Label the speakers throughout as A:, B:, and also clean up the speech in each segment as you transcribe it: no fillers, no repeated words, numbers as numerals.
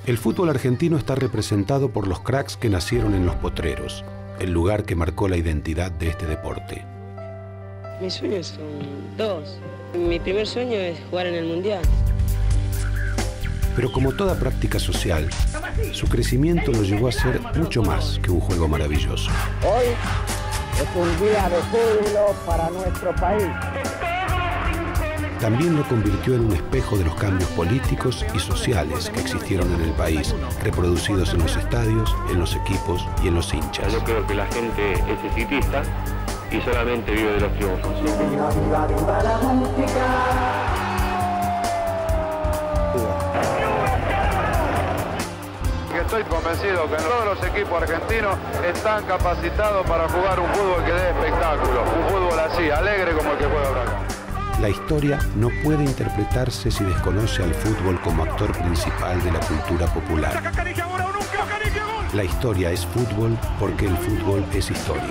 A: El fútbol argentino está representado por los cracks que nacieron en Los Potreros, el lugar que marcó la identidad de este deporte.
B: Mis sueños son dos. Mi primer sueño es jugar en el Mundial.
A: Pero como toda práctica social, su crecimiento lo llevó a ser mucho más que un juego maravilloso.
C: Hoy es un día de júbilo para nuestro país.
A: También lo convirtió en un espejo de los cambios políticos y sociales que existieron en el país, reproducidos en los estadios, en los equipos y en los hinchas.
D: Yo creo que la gente es ciclista y solamente vive de los triunfos.
E: Estoy convencido que todos los equipos argentinos están capacitados para jugar un fútbol que dé espectáculo, un fútbol así, alegre como el que juega Huracán.
A: La historia no puede interpretarse si desconoce al fútbol como actor principal de la cultura popular. La historia es fútbol porque el fútbol es historia.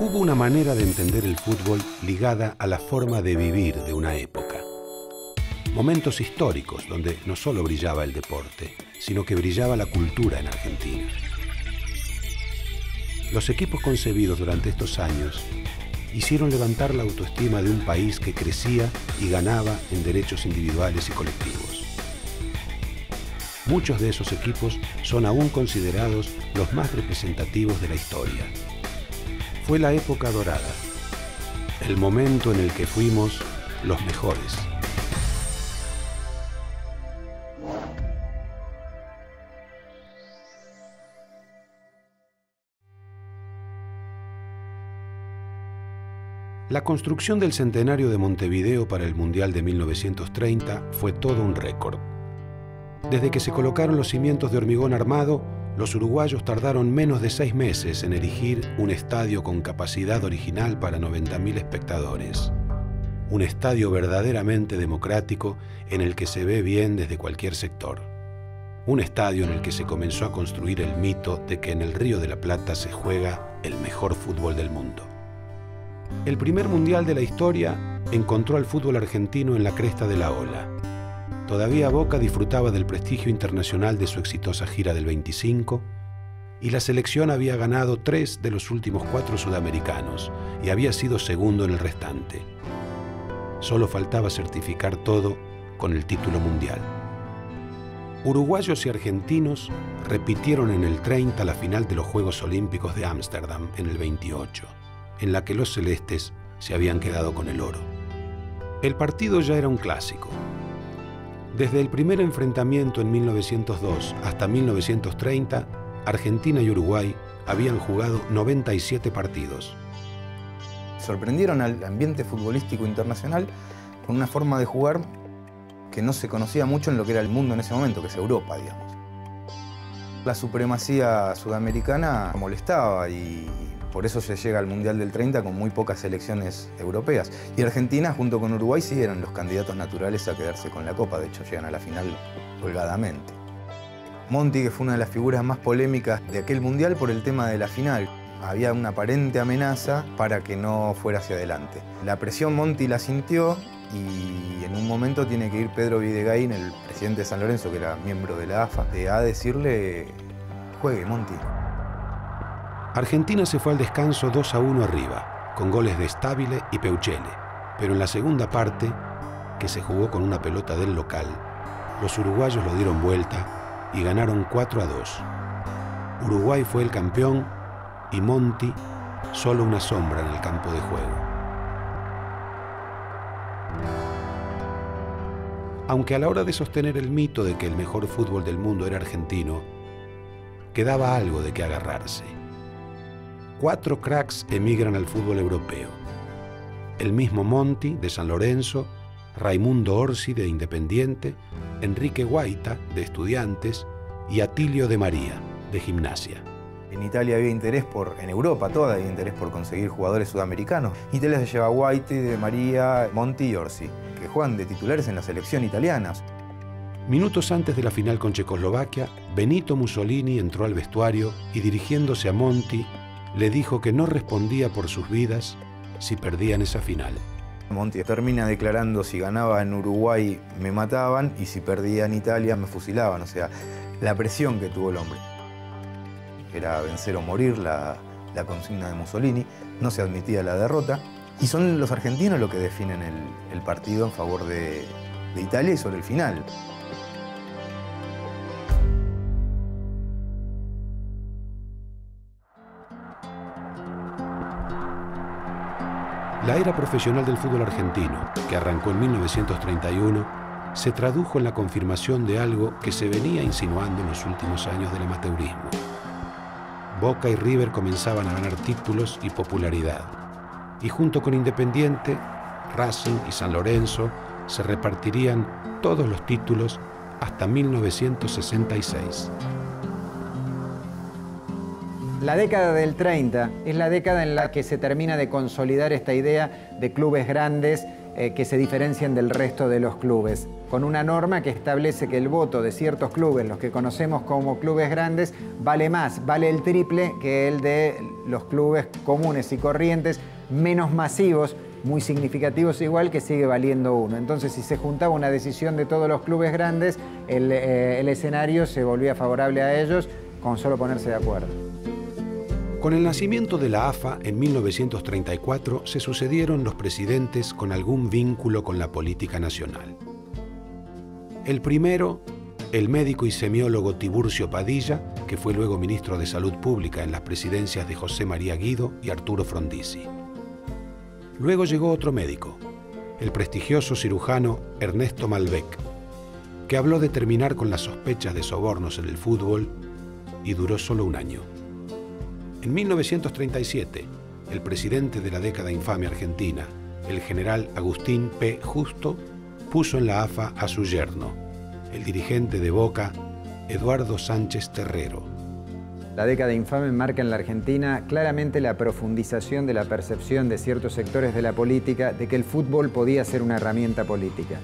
A: Hubo una manera de entender el fútbol ligada a la forma de vivir de una época. Momentos históricos donde no solo brillaba el deporte, sino que brillaba la cultura en Argentina. Los equipos concebidos durante estos años hicieron levantar la autoestima de un país que crecía y ganaba en derechos individuales y colectivos. Muchos de esos equipos son aún considerados los más representativos de la historia. Fue la época dorada, el momento en el que fuimos los mejores. La construcción del centenario de Montevideo para el Mundial de 1930 fue todo un récord. Desde que se colocaron los cimientos de hormigón armado, los uruguayos tardaron menos de 6 meses en erigir un estadio con capacidad original para 90.000 espectadores. Un estadio verdaderamente democrático en el que se ve bien desde cualquier sector. Un estadio en el que se comenzó a construir el mito de que en el Río de la Plata se juega el mejor fútbol del mundo. El primer mundial de la historia encontró al fútbol argentino en la cresta de la ola. Todavía Boca disfrutaba del prestigio internacional de su exitosa gira del 25 y la selección había ganado 3 de los últimos 4 sudamericanos y había sido segundo en el restante. Solo faltaba certificar todo con el título mundial. Uruguayos y argentinos repitieron en el 30 la final de los Juegos Olímpicos de Ámsterdam en el 28, en la que los celestes se habían quedado con el oro. El partido ya era un clásico. Desde el primer enfrentamiento en 1902 hasta 1930, Argentina y Uruguay habían jugado 97 partidos.
F: Sorprendieron al ambiente futbolístico internacional con una forma de jugar que no se conocía mucho en lo que era el mundo en ese momento, que es Europa, digamos. La supremacía sudamericana molestaba y por eso se llega al Mundial del 30 con muy pocas selecciones europeas. Y Argentina, junto con Uruguay, sí eran los candidatos naturales a quedarse con la Copa. De hecho, llegan a la final holgadamente. Monti, que fue una de las figuras más polémicas de aquel Mundial por el tema de la final. Había una aparente amenaza para que no fuera hacia adelante. La presión Monti la sintió y en un momento tiene que ir Pedro Videgain, el presidente de San Lorenzo, que era miembro de la AFA, a decirle: juegue, Monti.
A: Argentina se fue al descanso 2-1 arriba, con goles de Stabile y Peuchele, pero en la segunda parte, que se jugó con una pelota del local, los uruguayos lo dieron vuelta y ganaron 4-2. Uruguay fue el campeón y Monti solo una sombra en el campo de juego. Aunque a la hora de sostener el mito de que el mejor fútbol del mundo era argentino, quedaba algo de qué agarrarse. 4 cracks emigran al fútbol europeo. El mismo Monti, de San Lorenzo, Raimundo Orsi, de Independiente, Enrique Guaita, de Estudiantes, y Atilio de María, de Gimnasia.
F: En Italia había interés en Europa toda, había interés por conseguir jugadores sudamericanos. Italia se lleva a Guaita, de María, Monti y Orsi, que juegan de titulares en la selección italiana.
A: Minutos antes de la final con Checoslovaquia, Benito Mussolini entró al vestuario y, dirigiéndose a Monti, le dijo que no respondía por sus vidas si perdían esa final.
F: Monti termina declarando: si ganaba en Uruguay me mataban y si perdía en Italia me fusilaban. O sea, la presión que tuvo el hombre. Era vencer o morir la consigna de Mussolini, no se admitía la derrota. Y son los argentinos los que definen el partido en favor de Italia y sobre el final.
A: La era profesional del fútbol argentino, que arrancó en 1931, se tradujo en la confirmación de algo que se venía insinuando en los últimos años del amateurismo. Boca y River comenzaban a ganar títulos y popularidad, y junto con Independiente, Racing y San Lorenzo se repartirían todos los títulos hasta 1966.
G: La década del 30 es la década en la que se termina de consolidar esta idea de clubes grandes que se diferencian del resto de los clubes, con una norma que establece que el voto de ciertos clubes, los que conocemos como clubes grandes, vale más, vale el triple que el de los clubes comunes y corrientes, menos masivos, muy significativos igual, que sigue valiendo uno. Entonces, si se juntaba una decisión de todos los clubes grandes, el escenario se volvía favorable a ellos con solo ponerse de acuerdo.
A: Con el nacimiento de la AFA en 1934 se sucedieron los presidentes con algún vínculo con la política nacional. El primero, el médico y semiólogo Tiburcio Padilla, que fue luego ministro de Salud Pública en las presidencias de José María Guido y Arturo Frondizi. Luego llegó otro médico, el prestigioso cirujano Ernesto Malbec, que habló de terminar con las sospechas de sobornos en el fútbol y duró solo un año. En 1937, el presidente de la década infame argentina, el general Agustín P. Justo, puso en la AFA a su yerno, el dirigente de Boca, Eduardo Sánchez Terrero.
G: La década infame marca en la Argentina claramente la profundización de la percepción de ciertos sectores de la política de que el fútbol podía ser una herramienta política.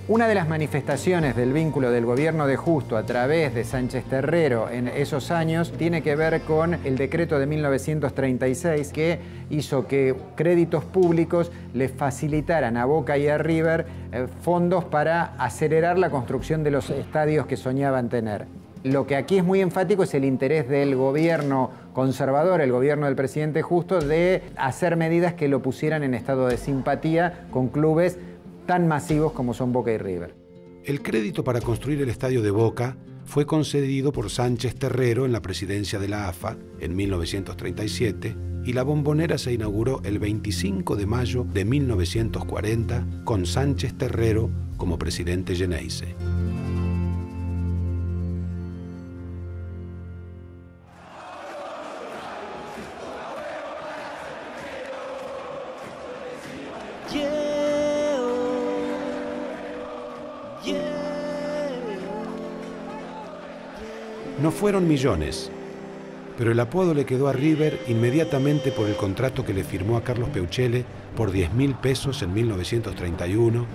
G: Una de las manifestaciones del vínculo del gobierno de Justo a través de Sánchez Terrero en esos años tiene que ver con el decreto de 1936 que hizo que créditos públicos les facilitaran a Boca y a River fondos para acelerar la construcción de los estadios que soñaban tener. Lo que aquí es muy enfático es el interés del gobierno conservador, el gobierno del presidente Justo, de hacer medidas que lo pusieran en estado de simpatía con clubes tan masivos como son Boca y River.
A: El crédito para construir el estadio de Boca fue concedido por Sánchez Terrero en la presidencia de la AFA en 1937 y la Bombonera se inauguró el 25 de mayo de 1940 con Sánchez Terrero como presidente Geneise. No fueron millones, pero el apodo le quedó a River inmediatamente por el contrato que le firmó a Carlos Peuchele por 10.000 pesos en 1931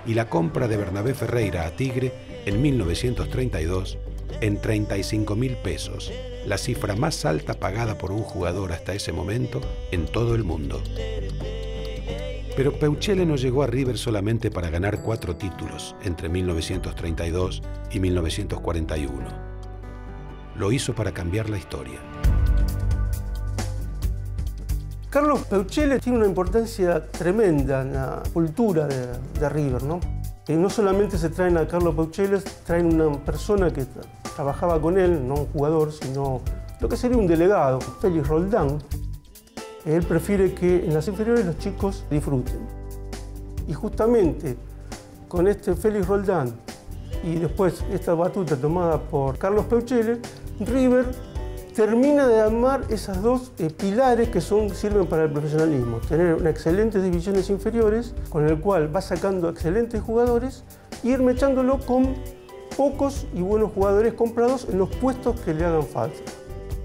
A: y la compra de Bernabé Ferreira a Tigre en 1932 en 35.000 pesos, la cifra más alta pagada por un jugador hasta ese momento en todo el mundo. Pero Peuchele no llegó a River solamente para ganar 4 títulos entre 1932 y 1941. Lo hizo para cambiar la historia.
H: Carlos Peuchele tiene una importancia tremenda en la cultura de River, ¿no? Y no solamente se traen a Carlos Peuchele, traen una persona que trabajaba con él, no un jugador, sino lo que sería un delegado, Félix Roldán. Él prefiere que en las inferiores los chicos disfruten. Y justamente con este Félix Roldán y después esta batuta tomada por Carlos Peuchele, River termina de armar esas dos pilares que sirven para el profesionalismo. Tener unas excelentes divisiones inferiores, con el cual va sacando excelentes jugadores, e ir mechándolo con pocos y buenos jugadores comprados en los puestos que le hagan falta.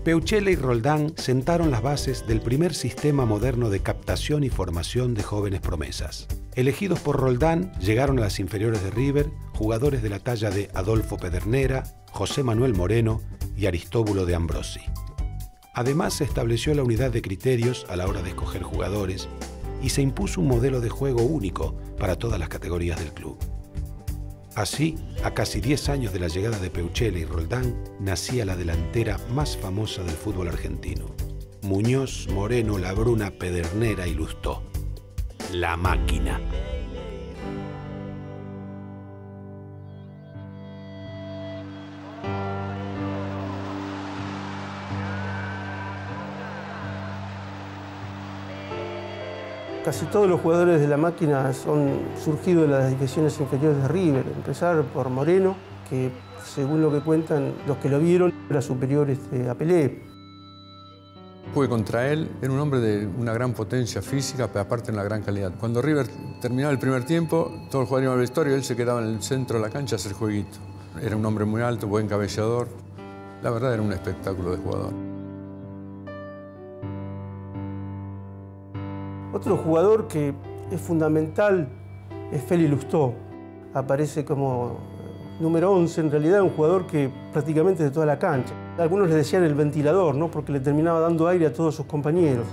A: Peuchele y Roldán sentaron las bases del primer sistema moderno de captación y formación de jóvenes promesas. Elegidos por Roldán, llegaron a las inferiores de River jugadores de la talla de Adolfo Pedernera, José Manuel Moreno y Aristóbulo de Ambrosi. Además, se estableció la unidad de criterios a la hora de escoger jugadores y se impuso un modelo de juego único para todas las categorías del club. Así, a casi 10 años de la llegada de Peuchele y Roldán, nacía la delantera más famosa del fútbol argentino. Muñoz, Moreno, Labruna, Pedernera y Lustó. La Máquina.
H: Casi todos los jugadores de La Máquina son surgidos de las divisiones inferiores de River. Empezar por Moreno, que según lo que cuentan los que lo vieron, era superior a Pelé.
I: Jugué contra él, era un hombre de una gran potencia física, pero aparte en la gran calidad. Cuando River terminaba el primer tiempo, todos los jugadores iban al vestuario y él se quedaba en el centro de la cancha a hacer jueguito. Era un hombre muy alto, buen cabeceador. La verdad era un espectáculo de jugador.
H: Otro jugador que es fundamental es Félix Lustó. Aparece como número 11, en realidad un jugador que prácticamente de toda la cancha. Algunos le decían el ventilador, ¿no? Porque le terminaba dando aire a todos sus compañeros.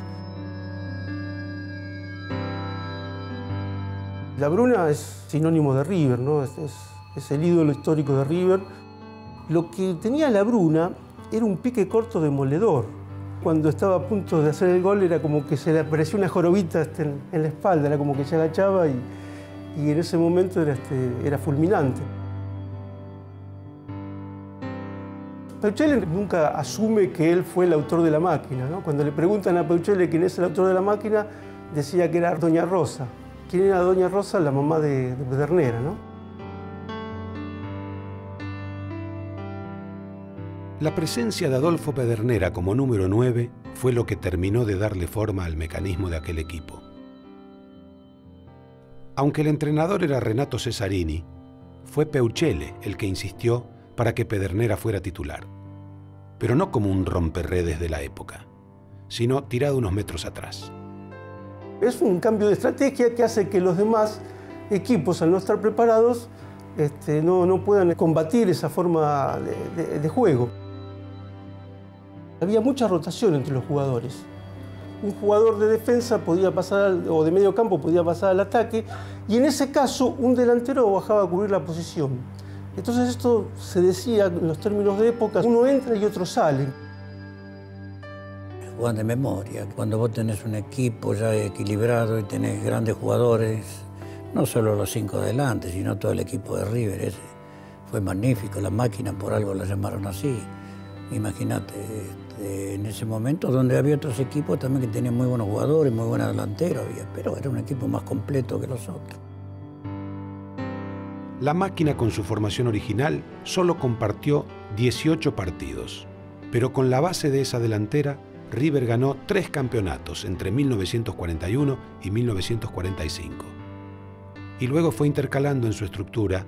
H: Labruna es sinónimo de River, ¿no? Es el ídolo histórico de River. Lo que tenía Labruna era un pique corto demoledor. Cuando estaba a punto de hacer el gol era como que se le apareció una jorobita en la espalda, era como que se agachaba y en ese momento era fulminante. Peuchele nunca asume que él fue el autor de La Máquina, ¿no? Cuando le preguntan a Peuchele quién es el autor de La Máquina, decía que era Doña Rosa. ¿Quién era Doña Rosa? La mamá de Pedernera, ¿no?
A: La presencia de Adolfo Pedernera como número 9 fue lo que terminó de darle forma al mecanismo de aquel equipo. Aunque el entrenador era Renato Cesarini, fue Peuchele el que insistió para que Pedernera fuera titular, pero no como un romperredes de la época, sino tirado unos metros atrás.
H: Es un cambio de estrategia que hace que los demás equipos, al no estar preparados, no puedan combatir esa forma de juego. Había mucha rotación entre los jugadores. Un jugador de defensa podía pasar, o de medio campo podía pasar al ataque, y en ese caso un delantero bajaba a cubrir la posición. Entonces esto se decía en los términos de época, uno entra y otro sale.
J: Juegan de memoria. Cuando vos tenés un equipo ya equilibrado y tenés grandes jugadores, no solo los 5 adelante, sino todo el equipo de River. Ese fue magnífico, La Máquina por algo la llamaron así. Imagínate, en ese momento donde había otros equipos también que tenían muy buenos jugadores, muy buena delantera, pero era un equipo más completo que los otros.
A: La Máquina, con su formación original, solo compartió 18 partidos, pero con la base de esa delantera, River ganó 3 campeonatos entre 1941 y 1945. Y luego fue intercalando en su estructura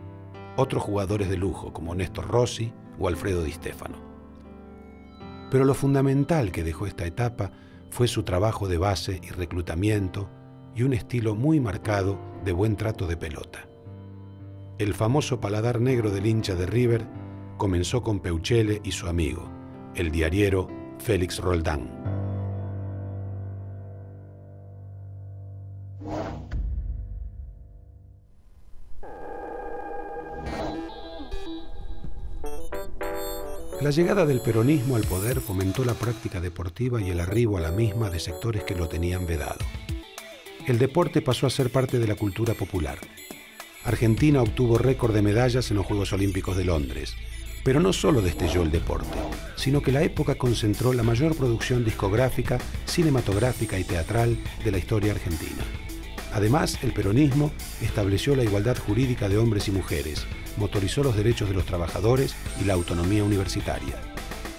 A: otros jugadores de lujo como Néstor Rossi o Alfredo Di Stéfano. Pero lo fundamental que dejó esta etapa fue su trabajo de base y reclutamiento y un estilo muy marcado de buen trato de pelota. El famoso paladar negro del hincha de River comenzó con Peuchele y su amigo, el diariero Félix Roldán. La llegada del peronismo al poder fomentó la práctica deportiva y el arribo a la misma de sectores que lo tenían vedado. El deporte pasó a ser parte de la cultura popular. Argentina obtuvo récord de medallas en los Juegos Olímpicos de Londres, pero no solo destelló el deporte, sino que la época concentró la mayor producción discográfica, cinematográfica y teatral de la historia argentina. Además, el peronismo estableció la igualdad jurídica de hombres y mujeres, motorizó los derechos de los trabajadores y la autonomía universitaria.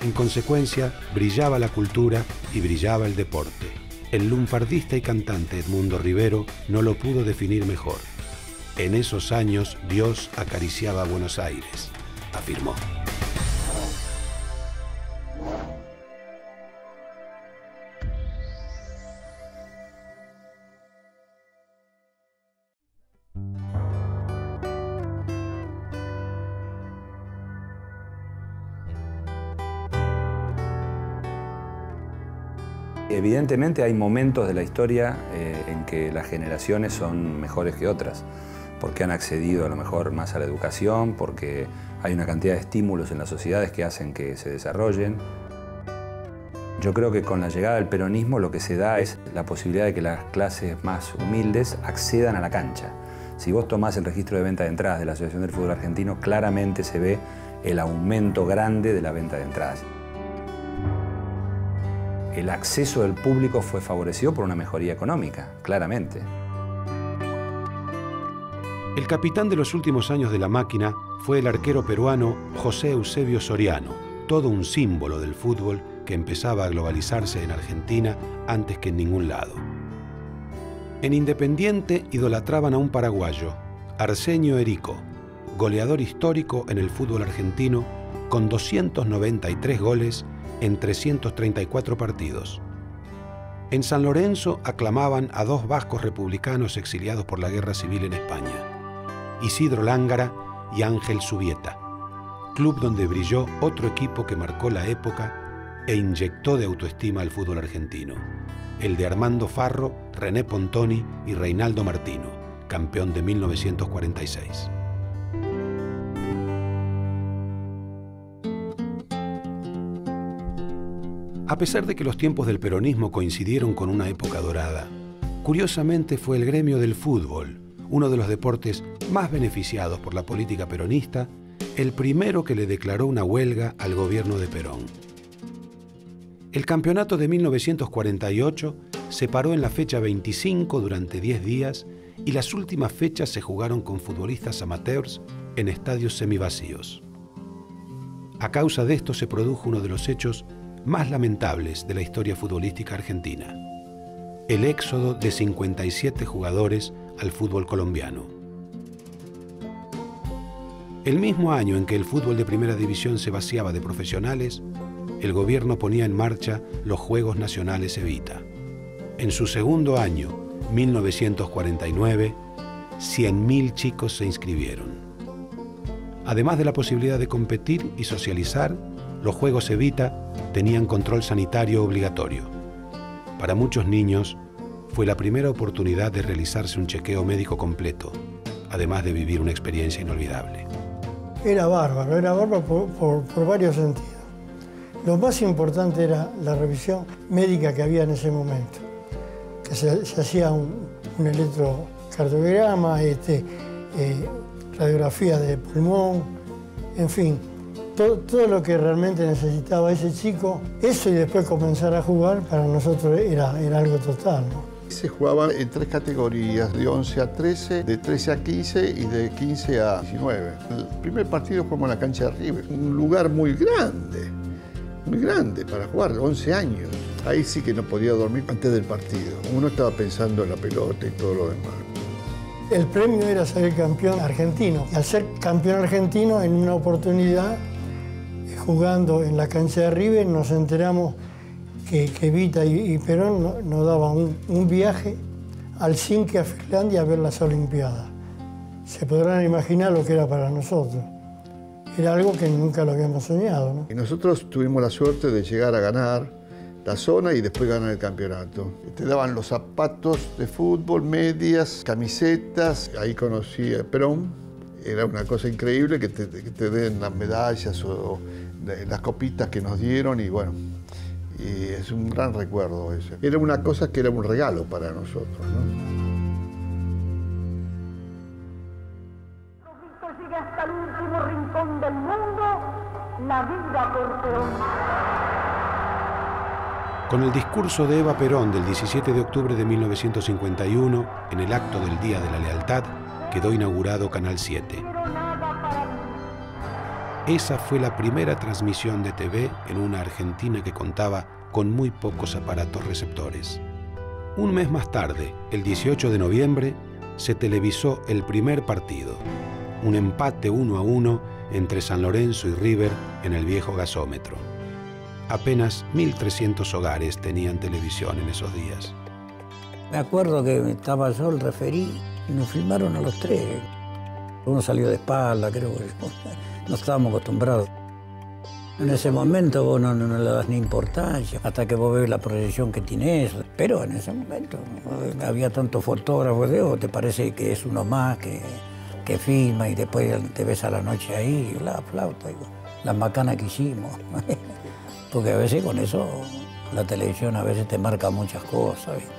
A: En consecuencia, brillaba la cultura y brillaba el deporte. El lunfardista y cantante Edmundo Rivero no lo pudo definir mejor. En esos años, Dios acariciaba a Buenos Aires, afirmó.
K: Evidentemente hay momentos de la historia en que las generaciones son mejores que otras, porque han accedido a lo mejor más a la educación, porque hay una cantidad de estímulos en las sociedades que hacen que se desarrollen. Yo creo que con la llegada del peronismo lo que se da es la posibilidad de que las clases más humildes accedan a la cancha. Si vos tomás el registro de venta de entradas de la Asociación del Fútbol Argentino, claramente se ve el aumento grande de la venta de entradas. El acceso del público fue favorecido por una mejoría económica, claramente.
A: El capitán de los últimos años de la máquina fue el arquero peruano José Eusebio Soriano, todo un símbolo del fútbol que empezaba a globalizarse en Argentina antes que en ningún lado. En Independiente idolatraban a un paraguayo, Arsenio Erico, goleador histórico en el fútbol argentino con 293 goles en 334 partidos. En San Lorenzo aclamaban a dos vascos republicanos exiliados por la Guerra Civil en España, Isidro Lángara y Ángel Subieta, club donde brilló otro equipo que marcó la época e inyectó de autoestima al fútbol argentino, el de Armando Farro, René Pontoni y Reinaldo Martino, campeón de 1946. A pesar de que los tiempos del peronismo coincidieron con una época dorada, curiosamente fue el gremio del fútbol, uno de los deportes más beneficiados por la política peronista, el primero que le declaró una huelga al gobierno de Perón. El campeonato de 1948 se paró en la fecha 25 durante 10 días y las últimas fechas se jugaron con futbolistas amateurs en estadios semivacíos. A causa de esto se produjo uno de los hechos más lamentables de la historia futbolística argentina: el éxodo de 57 jugadores al fútbol colombiano. El mismo año en que el fútbol de primera división se vaciaba de profesionales, el gobierno ponía en marcha los Juegos Nacionales Evita. En su segundo año, 1949, 100.000 chicos se inscribieron. Además de la posibilidad de competir y socializar, los Juegos Evita tenían control sanitario obligatorio. Para muchos niños, fue la primera oportunidad de realizarse un chequeo médico completo, además de vivir una experiencia inolvidable.
L: Era bárbaro por varios sentidos. Lo más importante era la revisión médica que había en ese momento, que se hacía un electrocardiograma, radiografía de pulmón, en fin, todo lo que realmente necesitaba ese chico, eso y después comenzar a jugar, para nosotros era algo total, ¿no?
M: Se jugaba en 3 categorías, de 11 a 13, de 13 a 15 y de 15 a 19. El primer partido jugamos en la cancha de River, un lugar muy grande para jugar, 11 años. Ahí sí que no podía dormir antes del partido. Uno estaba pensando en la pelota y todo lo demás.
L: El premio era ser campeón argentino. Y al ser campeón argentino, en una oportunidad, jugando en la cancha de River, nos enteramos que Evita y Perón nos daban un viaje al Helsinki, a Finlandia, a ver las Olimpiadas. Se podrán imaginar lo que era para nosotros. Era algo que nunca lo habíamos soñado, ¿no?
M: Y nosotros tuvimos la suerte de llegar a ganar la zona y después ganar el campeonato. Te daban los zapatos de fútbol, medias, camisetas. Ahí conocí a Perón. Era una cosa increíble que te den las medallas o las copitas que nos dieron y bueno, y es un gran recuerdo ese. Era una cosa que era un regalo para nosotros, ¿no?
N: Sigue hasta el último rincón del mundo, la vida por Perón.
A: Con el discurso de Eva Perón del 17 de octubre de 1951, en el acto del Día de la Lealtad, quedó inaugurado Canal 7. Esa fue la primera transmisión de TV en una Argentina que contaba con muy pocos aparatos receptores. Un mes más tarde, el 18 de noviembre, se televisó el primer partido, un empate 1-1 entre San Lorenzo y River en el viejo gasómetro. Apenas 1.300 hogares tenían televisión en esos días.
J: Me acuerdo que estaba yo el referí y nos filmaron a los 3. Uno salió de espalda, creo que no estábamos acostumbrados. En ese momento vos no le das ni importancia, hasta que vos ves la proyección que tiene eso. Pero en ese momento había tantos fotógrafos, te parece que es uno más que filma y después te ves a la noche ahí, la flauta, la macana que hicimos. Porque a veces con eso la televisión a veces te marca muchas cosas, ¿viste?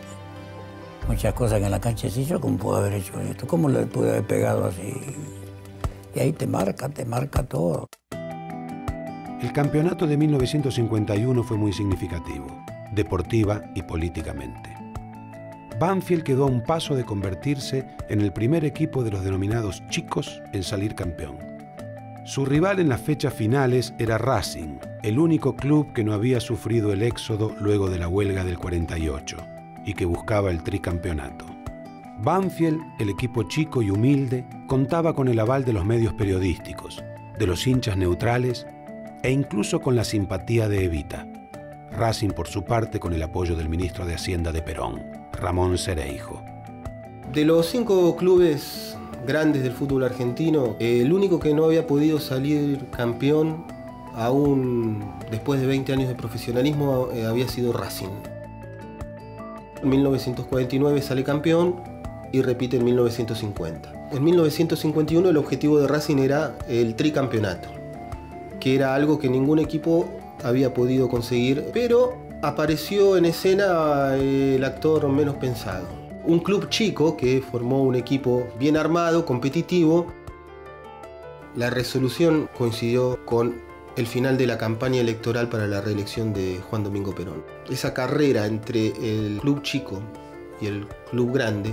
J: Muchas cosas que en la cancha decís, yo cómo puedo haber hecho esto, cómo le pude haber pegado así. Y ahí te marca todo.
A: El campeonato de 1951 fue muy significativo, deportiva y políticamente. Banfield quedó a un paso de convertirse en el primer equipo de los denominados chicos en salir campeón. Su rival en las fechas finales era Racing, el único club que no había sufrido el éxodo luego de la huelga del 48 y que buscaba el tricampeonato. Banfield, el equipo chico y humilde, contaba con el aval de los medios periodísticos, de los hinchas neutrales e incluso con la simpatía de Evita. Racing, por su parte, con el apoyo del ministro de Hacienda de Perón, Ramón Cereijo.
O: De los 5 clubes grandes del fútbol argentino, el único que no había podido salir campeón, aún después de 20 años de profesionalismo, había sido Racing. En 1949 sale campeón y repite en 1950. En 1951 el objetivo de Racing era el tricampeonato, que era algo que ningún equipo había podido conseguir, pero apareció en escena el actor menos pensado. Un club chico que formó un equipo bien armado, competitivo. La resolución coincidió con el final de la campaña electoral para la reelección de Juan Domingo Perón. Esa carrera entre el club chico y el club grande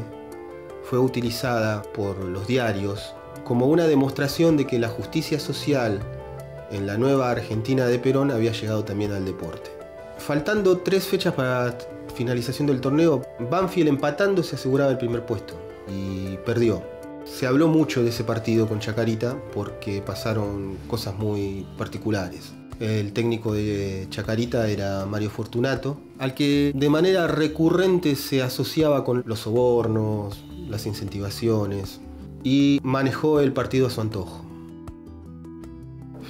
O: fue utilizada por los diarios como una demostración de que la justicia social en la nueva Argentina de Perón había llegado también al deporte. Faltando 3 fechas para finalización del torneo, Banfield empatando se aseguraba el primer puesto y perdió. Se habló mucho de ese partido con Chacarita porque pasaron cosas muy particulares. El técnico de Chacarita era Mario Fortunato, al que de manera recurrente se asociaba con los sobornos, las incentivaciones, y manejó el partido a su antojo.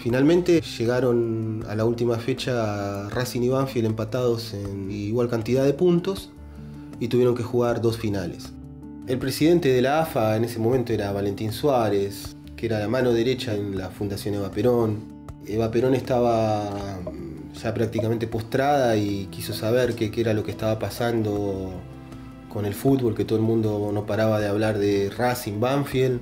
O: Finalmente llegaron a la última fecha Racing y Banfield empatados en igual cantidad de puntos y tuvieron que jugar 2 finales. El presidente de la AFA en ese momento era Valentín Suárez, que era la mano derecha en la Fundación Eva Perón. Eva Perón estaba ya prácticamente postrada y quiso saber qué era lo que estaba pasando con el fútbol, que todo el mundo no paraba de hablar de Racing, Banfield,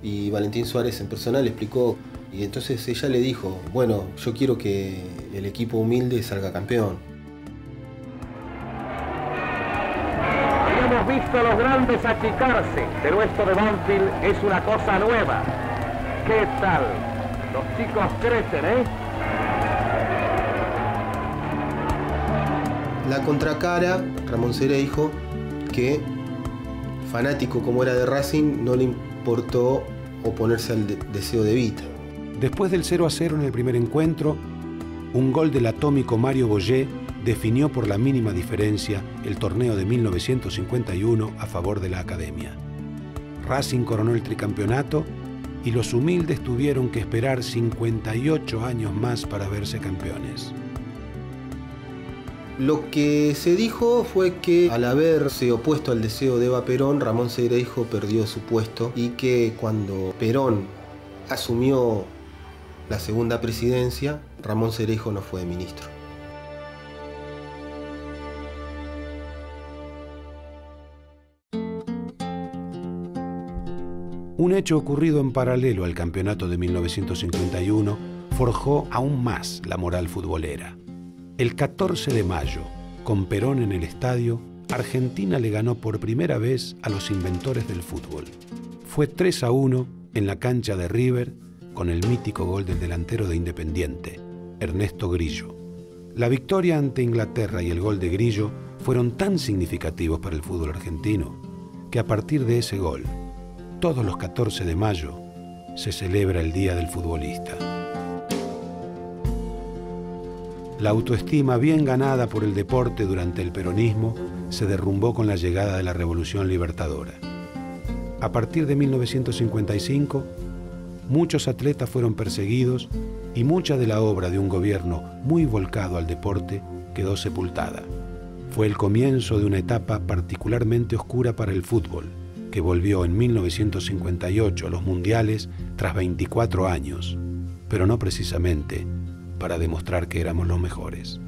O: y Valentín Suárez en persona le explicó. Y entonces ella le dijo, bueno, yo quiero que el equipo humilde salga campeón.
P: Hemos visto a los grandes achicarse, pero esto de Banfield es una cosa nueva. ¿Qué tal? Los chicos crecen, ¿eh?
O: La contracara, Ramón Cereijo, que fanático como era de Racing, no le importó oponerse al deseo de Evita.
A: Después del 0-0 en el primer encuentro, un gol del atómico Mario Boyé definió por la mínima diferencia el torneo de 1951 a favor de la Academia. Racing coronó el tricampeonato y los humildes tuvieron que esperar 58 años más para verse campeones.
O: Lo que se dijo fue que al haberse opuesto al deseo de Eva Perón, Ramón Cereijo perdió su puesto y que cuando Perón asumió la segunda presidencia, Ramón Cereijo no fue ministro.
A: Un hecho ocurrido en paralelo al campeonato de 1951 forjó aún más la moral futbolera. El 14 de mayo, con Perón en el estadio, Argentina le ganó por primera vez a los inventores del fútbol. Fue 3-1 en la cancha de River, con el mítico gol del delantero de Independiente, Ernesto Grillo. La victoria ante Inglaterra y el gol de Grillo fueron tan significativos para el fútbol argentino que a partir de ese gol, todos los 14 de mayo, se celebra el Día del Futbolista. La autoestima bien ganada por el deporte durante el peronismo se derrumbó con la llegada de la Revolución Libertadora. A partir de 1955, muchos atletas fueron perseguidos y mucha de la obra de un gobierno muy volcado al deporte quedó sepultada. Fue el comienzo de una etapa particularmente oscura para el fútbol, que volvió en 1958 a los mundiales tras 24 años, pero no precisamente para demostrar que éramos los mejores.